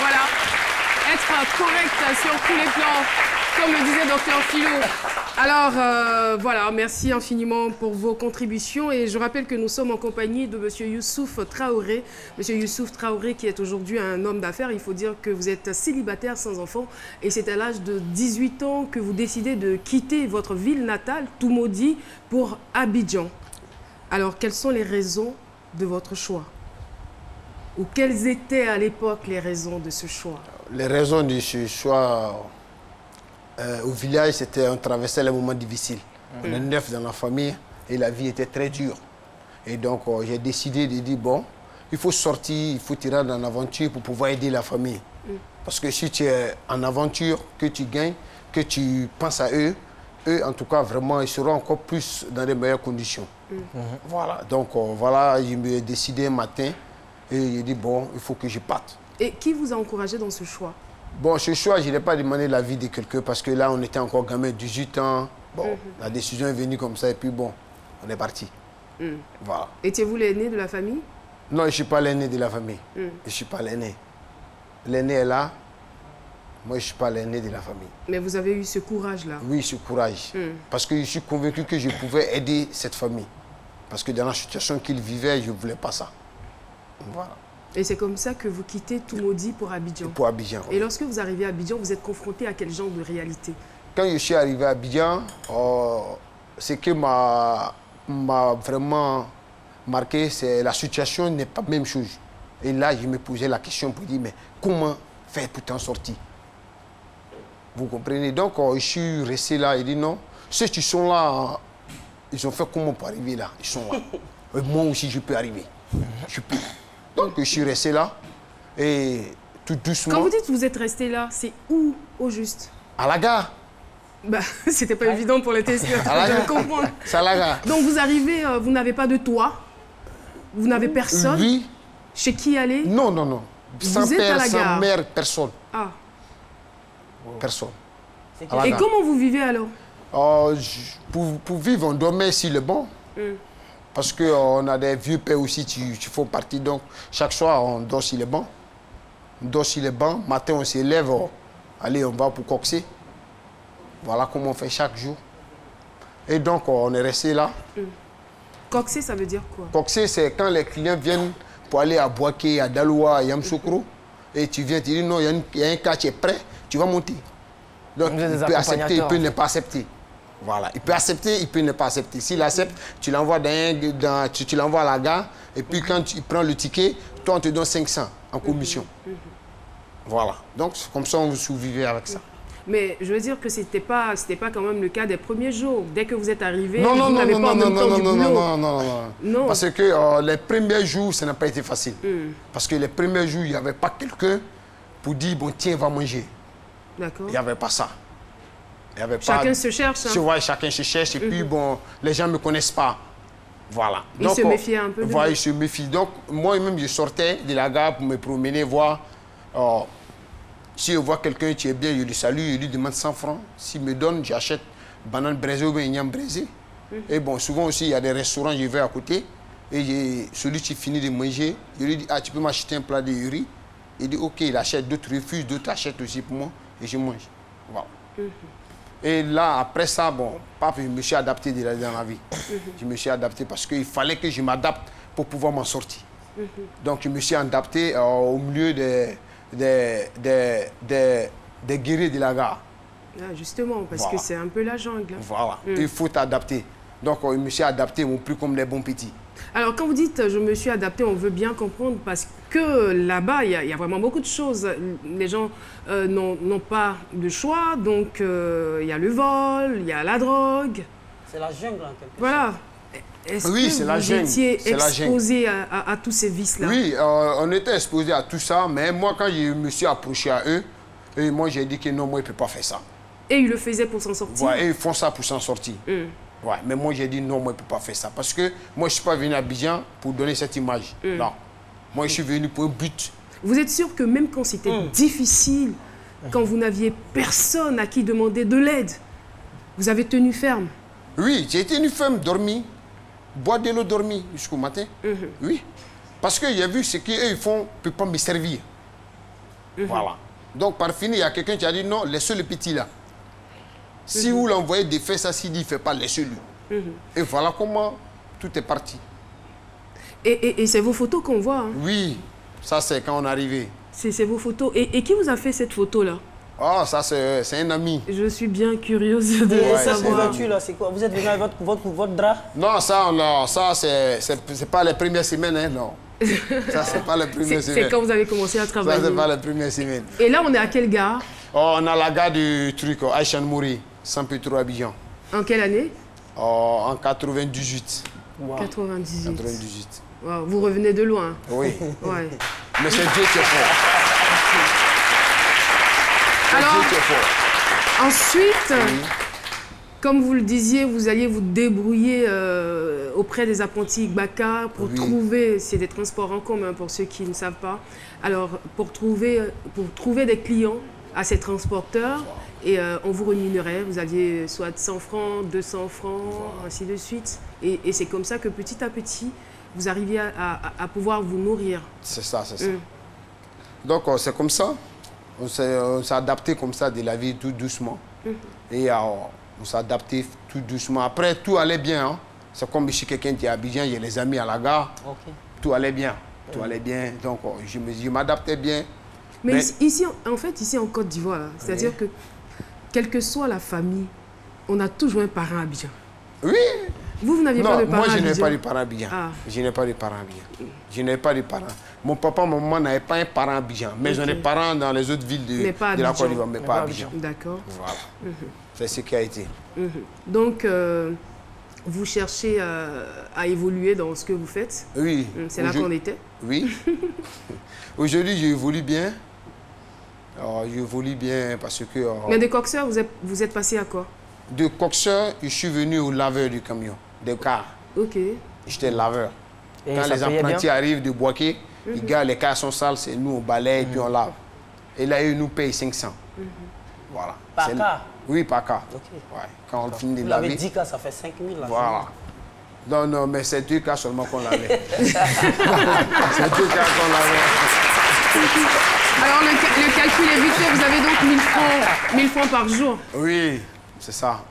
Voilà. Être correct sur tous les plans, comme le disait Dr Philo. Alors, voilà, merci infiniment pour vos contributions. Et je rappelle que nous sommes en compagnie de M. Youssouf Traoré. M. Youssouf Traoré qui est aujourd'hui un homme d'affaires. Il faut dire que vous êtes célibataire sans enfant. Et c'est à l'âge de 18 ans que vous décidez de quitter votre ville natale, Toumaudi, pour Abidjan. Alors, quelles sont les raisons de votre choix? Ou quelles étaient à l'époque les raisons de ce choix? Les raisons de ce choix au village, c'était on traversait les moments difficiles. On est 9 dans la famille et la vie était très dure. Et donc j'ai décidé de dire bon, il faut sortir, il faut tirer en aventure pour pouvoir aider la famille. Parce que si tu es en aventure, que tu gagnes, que tu penses à eux, eux en tout cas vraiment ils seront encore plus dans de meilleures conditions. Voilà, donc voilà, je me suis décidé un matin et j'ai dit bon, il faut que je parte. Et qui vous a encouragé dans ce choix? Bon, ce choix, je n'ai pas demandé l'avis de quelqu'un parce que là, on était encore gamin, 18 ans. Bon, la décision est venue comme ça et puis bon, on est parti. Voilà. Étiez-vous l'aîné de la famille? Non, je ne suis pas l'aîné de la famille. Je ne suis pas l'aîné. L'aîné est là. Moi, je ne suis pas l'aîné de la famille. Mais vous avez eu ce courage-là? Oui, ce courage. Parce que je suis convaincu que je pouvais aider cette famille. Parce que dans la situation qu'ils vivaient, je ne voulais pas ça. Voilà. Et c'est comme ça que vous quittez Toumaudi pour Abidjan? Pour Abidjan. Et lorsque vous arrivez à Abidjan, vous êtes confronté à quel genre de réalité? Quand je suis arrivé à Abidjan, ce qui m'a vraiment marqué, c'est la situation n'est pas la même chose. Et là, je me posais la question pour dire, mais comment faire pour t'en sortir? Vous comprenez? Donc, je suis resté là et dit non, ceux qui sont là, ils ont fait comment pour arriver là? Ils sont là. Et moi aussi, je peux arriver. Je peux. Donc, je suis resté là et tout doucement... Quand vous dites que vous êtes resté là, c'est où au juste? À la gare. Bah, c'était pas évident pour les téléspectateurs, je comprends. C'est à la gare. Donc, vous arrivez, vous n'avez pas de toit, vous n'avez personne? Oui. Chez qui aller? Non, non, non. Sans Vous êtes père, à la gare? sans mère, personne. Ah. Personne. Et comment vous vivez alors? Pour vivre, on dormait sur le banc. Parce qu'on a des vieux pères aussi qui font partie. Donc, chaque soir, on dort sur les bancs. On dort sur les bancs. Matin, on s'élève. Allez, on va pour coxer. Voilà comment on fait chaque jour. Et donc, on est resté là. Coxer, ça veut dire quoi? Coxer, c'est quand les clients viennent pour aller à Boaké, à Daloa, à Yamsoukro. Et tu viens, tu dis non, il y a un cas qui est prêt, tu vas monter. Donc, il peut accepter, il peut ne pas accepter. Voilà, il peut accepter, il peut ne pas accepter. S'il accepte, tu l'envoies tu l'envoies à la gare, et puis quand tu prends le ticket, toi on te donne 500 en commission. Voilà, donc comme ça on survivait avec ça. Mais je veux dire que c'était pas quand même le cas des premiers jours. Dès que vous êtes arrivé, Non, vous n'avez pas en même temps du boulot. Non. Parce que les premiers jours, ça n'a pas été facile. Parce que les premiers jours, il n'y avait pas quelqu'un pour dire, bon tiens, va manger. D'accord. Il n'y avait pas ça. Chacun se cherche. Hein. Chacun se cherche et puis bon, les gens ne me connaissent pas. Voilà. Ils se méfiaient un peu de voilà, ils se méfient. Donc moi-même, je sortais de la gare pour me promener, voir. Si je vois quelqu'un qui est bien, je lui salue, je lui demande 100 francs. S'il me donne, j'achète banane braisée ou bien igname braisé. Et bon, souvent aussi, il y a des restaurants, je vais à côté. Et celui qui finit de manger, je lui dis, ah, tu peux m'acheter un plat de riz? Il dit, ok, il achète, d'autres refusent, d'autres achètent aussi pour moi. Et je mange. Voilà. Et là, après ça, bon, je me suis adapté dans la vie. Je me suis adapté parce qu'il fallait que je m'adapte pour pouvoir m'en sortir. Donc, je me suis adapté au milieu des guerriers de la gare. Ah, justement, parce que c'est un peu la jungle. Voilà, il faut t'adapter. Donc, je me suis adapté, mon plus comme les bons petits. Alors, quand vous dites « je me suis adapté », on veut bien comprendre parce que là-bas, il y a vraiment beaucoup de choses. Les gens n'ont pas de choix, donc il y a le vol, il y a la drogue. C'est la jungle, en quelque sorte. Voilà. Est-ce que vous étiez exposé à tous ces vices-là? Oui, on était exposé à tout ça, mais moi, quand je me suis approché à eux, et moi, j'ai dit que non, moi, je ne peux pas faire ça. Et ils le faisaient pour s'en sortir? Ouais, et ils font ça pour s'en sortir. Ouais, mais moi, j'ai dit non, moi, je ne peux pas faire ça. Parce que moi, je ne suis pas venu à Abidjan pour donner cette image. Non. Moi, je suis venu pour un but. Vous êtes sûr que même quand c'était difficile, quand vous n'aviez personne à qui demander de l'aide, vous avez tenu ferme? Oui, j'ai tenu ferme, dormi. Boire de l'eau, dormi jusqu'au matin. Oui. Parce que j'ai vu ce qu'ils font ne peut pas me servir. Voilà. Donc, par fini, il y a quelqu'un qui a dit non, laissez le petit là. Si vous l'envoyez défaire ça, s'il dit il ne fait pas, laissez-le. Et voilà comment tout est parti. Et c'est vos photos qu'on voit. Hein. Oui, ça c'est quand on est arrivé. C'est vos photos. Et qui vous a fait cette photo-là? Oh, ça c'est un ami. Je suis bien curieuse de savoir. Cette là, c'est quoi? Vous êtes venu avec votre drap? Non, ça c'est pas les premières semaines, hein, non. Ça, c'est pas les premières semaines. C'est quand vous avez commencé à travailler. Ça, c'est pas les premières semaines. Et là, on est à quelle gare? Oh, on a la gare du truc, Aïchan Mouri, Saint-Pétro, Abidjan. En quelle année? Oh, en 98. Wow. 98. 98. Wow, vous revenez de loin. Oui. Ouais. Mais c'est Dieu qui est fort. Alors, Dieu qui est fort. Ensuite, comme vous le disiez, vous alliez vous débrouiller auprès des apprentis Gbaka pour trouver, c'est des transports en commun pour ceux qui ne savent pas, alors pour trouver des clients à ces transporteurs et on vous rémunérait, vous aviez soit 100 francs, 200 francs, ainsi de suite. Et c'est comme ça que petit à petit, vous arriviez à pouvoir vous nourrir. C'est ça, c'est ça. Donc c'est comme ça, on s'est adapté comme ça de la vie tout doucement. Et on s'est adapté tout doucement. Après, tout allait bien. Hein. C'est comme ici, quelqu'un qui est à Abidjan, il y a les amis à la gare. Tout allait bien. Tout allait bien. Donc, je m'adaptais bien. Mais ici, en fait, ici en Côte d'Ivoire, c'est-à-dire que, quelle que soit la famille, on a toujours un parent à Abidjan. Oui. Vous n'aviez pas de parents à Abidjan? Moi, je n'ai pas de parents à Abidjan. Je n'ai pas de parents à Abidjan. Je n'ai pas de parents. Mon papa, ma maman n'avaient pas un parent à Abidjan. Mais j'en ai parents dans les autres villes de la Côte d'Ivoire, mais pas à Abidjan. D'accord. Voilà. C'est ce qui a été. Donc, vous cherchez à évoluer dans ce que vous faites? Oui. C'est là qu'on était? Oui. Aujourd'hui, j'évolue bien. J'évolue bien parce que... Mais de coxeur, vous êtes passé à quoi? De coxeur, je suis venu au laveur du camion, de car. Ok. J'étais laveur. Et quand les apprentis arrivent de Boaké, ils gardent les cars sont sales, c'est nous on balaye et puis on lave. Et là, ils nous payent 500. Voilà. Par car? Oui, par car. Okay. Ouais. Quand on finit de laver. laver. Vous avez 10 cas, ça fait 5 000. Là, voilà. Non, non, mais c'est 2 cas seulement qu'on lavait. C'est 2 cas qu'on lavait. Alors, le calcul est vite fait. Vous avez donc 1000 francs par jour. Oui, c'est ça.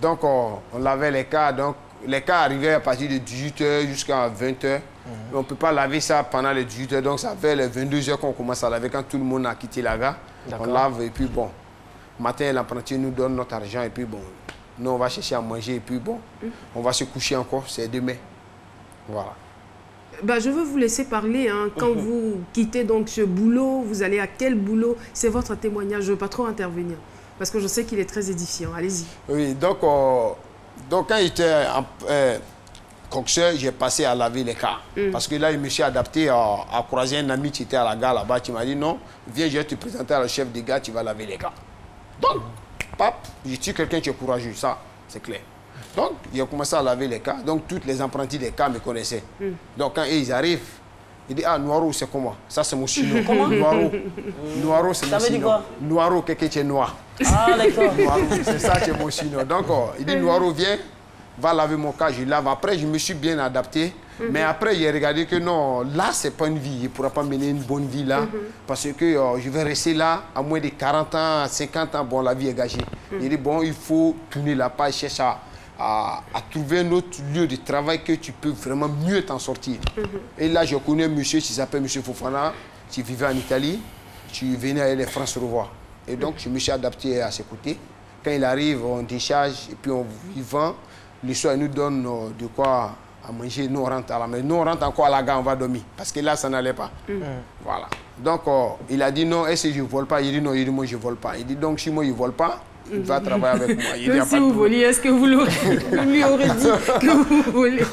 Donc, on lavait les cars. Donc, les cars arrivaient à partir de 18h jusqu'à 20h. On ne peut pas laver ça pendant les 18h. Donc, ça fait les 22h qu'on commence à laver quand tout le monde a quitté la gare. On lave et puis bon. Matin, l'apprenti nous donne notre argent et puis bon. Nous, on va chercher à manger et puis bon. On va se coucher encore. C'est demain. Voilà. Bah, je veux vous laisser parler. Hein. Quand vous quittez donc ce boulot, vous allez à quel boulot? C'est votre témoignage. Je ne veux pas trop intervenir. Parce que je sais qu'il est très édifiant. Allez-y. Oui, donc quand j'étais coxeur, j'ai passé à laver les cars. Parce que là, je me suis adapté à croiser un ami qui était à la gare là-bas. Qui m'a dit non, viens, je vais te présenter à le chef des gars, tu vas laver les cars. Donc, pap, je suis quelqu'un qui est courageux, ça, c'est clair. Donc, j'ai commencé à laver les cars. Donc, tous les apprentis des cars me connaissaient. Donc, quand ils arrivent, ils disent, ah, Noiro, c'est comment? Ça, c'est mon chino. Comment? Noiro. Noiro, c'est mon chino. Ça veut dire quoi? Noiro, quelqu'un qui est noir. Ah, d'accord. C'est ça qui est mon chino. Donc, il dit, Noiro, viens, va laver mon car, je lave. Après, je me suis bien adapté. Mais après, j'ai regardé que non, là, c'est pas une vie. Je ne pourrai pas mener une bonne vie là. Parce que je vais rester là à moins de 40 ans, 50 ans. Bon, la vie est gâchée. Il dit, bon, il faut tourner la page, chercher à trouver un autre lieu de travail que tu peux vraiment mieux t'en sortir. Et là, je connais un monsieur qui s'appelle M. Fofana, qui vivait en Italie. Tu venais avec les France Revoir. Et donc, je me suis adapté à ses côtés. Quand il arrive, on décharge et puis on vend. Le soir, il nous donne de quoi à manger. Nous, on rentre à la maison. Nous, on rentre encore à la gare, on va dormir. Parce que là, ça n'allait pas. Voilà. Donc, il a dit non, est-ce que je ne vole pas? Il dit non, il dit moi, je ne vole pas. Il dit donc, si moi, je ne vole pas, il va travailler avec moi. Il Même si vous voliez, est-ce que vous lui aurez dit que vous volez?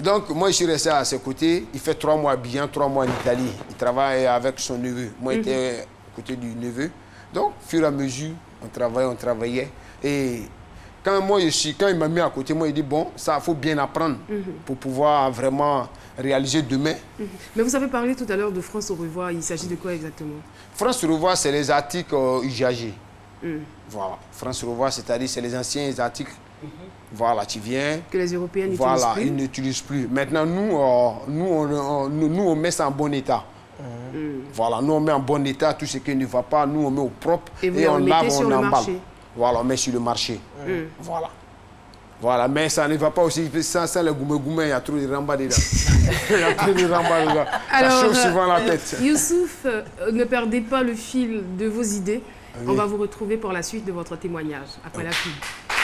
Donc, moi, je suis resté à ses côtés. Il fait 3 mois bien, 3 mois en Italie. Il travaille avec son neveu. Moi, j'étais à côté du neveu. Donc, au fur et à mesure, on travaillait. Et quand il m'a mis à côté, moi, il dit, bon, ça, il faut bien apprendre pour pouvoir vraiment réaliser demain. Mais vous avez parlé tout à l'heure de France au revoir. Il s'agit de quoi exactement? France au revoir, c'est les articles usagés. Voilà. France au revoir, c'est-à-dire c'est les anciens articles. Voilà, tu viens. Que les Européens n'utilisent plus. Voilà, ils n'utilisent plus. Maintenant, nous, on met ça en bon état. Voilà, nous on met en bon état tout ce qui ne va pas, nous on met au propre Et vous on le lave, mettez sur on le emballe. marché. Voilà, on met sur le marché. Voilà. Voilà, mais ça ne va pas aussi sans le goumé, il y a trop de ramba dedans. Il y a trop de ramba dedans. Ça chauffe souvent la tête. Youssouf, ne perdez pas le fil de vos idées. On va vous retrouver pour la suite de votre témoignage après la pub.